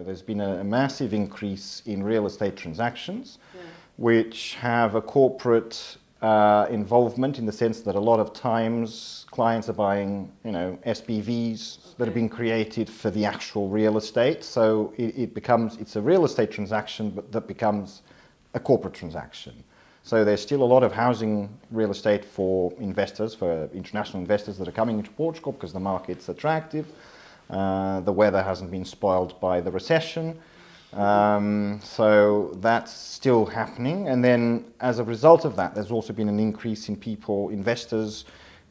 There's been a massive increase in real estate transactions, which have a corporate involvement, in the sense that a lot of times clients are buying, SPVs that have been created for the actual real estate. So it's a real estate transaction, but that becomes a corporate transaction. So there's still a lot of housing real estate for investors, for international investors that are coming into Portugal because the market's attractive. The weather hasn't been spoiled by the recession. So that's still happening. And then as a result of that, there's also been an increase in investors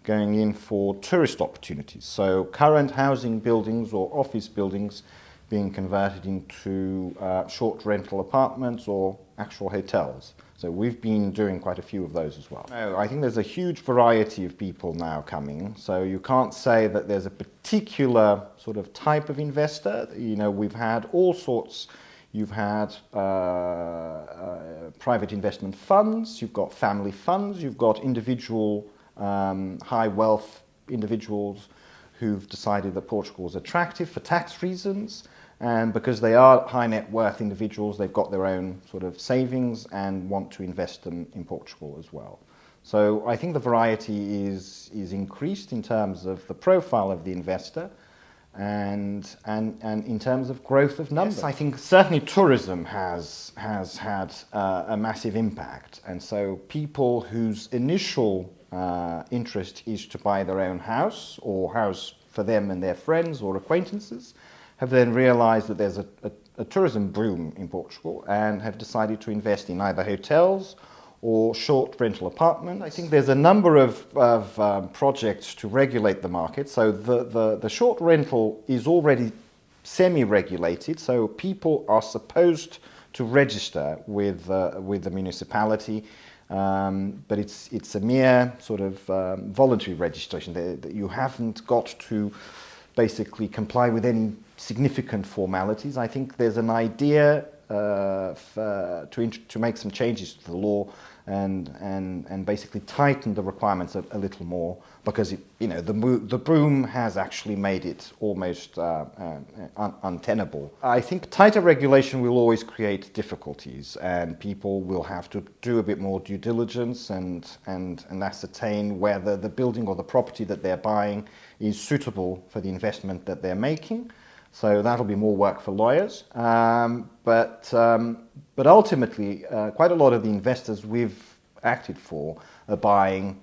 going in for tourist opportunities. So current housing buildings or office buildings being converted into short rental apartments or actual hotels. So we've been doing quite a few of those as well. I think there's a huge variety of people now coming. So you can't say that there's a particular sort of type of investor. We've had all sorts. You've had private investment funds, you've got family funds, you've got individual high wealth individuals who've decided that Portugal is attractive for tax reasons. And because they are high net worth individuals, they've got their own sort of savings and want to invest them in Portugal as well. So I think the variety is increased in terms of the profile of the investor and in terms of growth of numbers. Yes, I think certainly tourism has had a massive impact. And so people whose initial interest is to buy their own house or house for them and their friends or acquaintances have then realized that there's a tourism boom in Portugal and have decided to invest in either hotels or short rental apartments. I think there's a number of projects to regulate the market. So the short rental is already semi-regulated, so people are supposed to register with the municipality, but it's a mere sort of voluntary registration. That you haven't got to basically comply with any significant formalities. I think there's an idea to make some changes to the law and basically tighten the requirements a little more, because the boom has actually made it almost untenable. I think tighter regulation will always create difficulties, and people will have to do a bit more due diligence and ascertain whether the building or the property that they're buying is suitable for the investment that they're making. So that'll be more work for lawyers. But ultimately, quite a lot of the investors we've acted for are buying,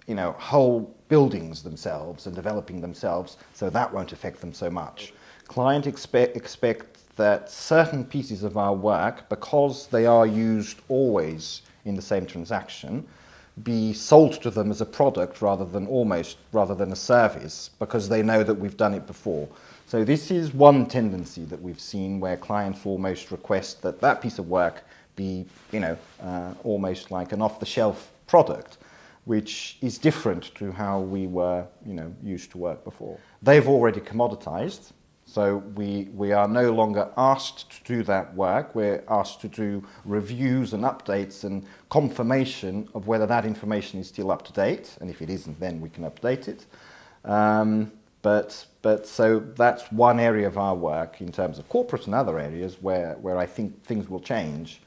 whole buildings themselves and developing themselves, so that won't affect them so much. Clients expect that certain pieces of our work, because they are used always in the same transaction, be sold to them as a product rather than a service, because they know that we've done it before. So this is one tendency that we've seen, where clients almost request that piece of work be, almost like an off-the-shelf product, which is different to how we were, used to work before. They've already commoditized, so we are no longer asked to do that work. We're asked to do reviews and updates and confirmation of whether that information is still up to date, and if it isn't, then we can update it. But so that's one area of our work in terms of corporate and other areas where I think things will change.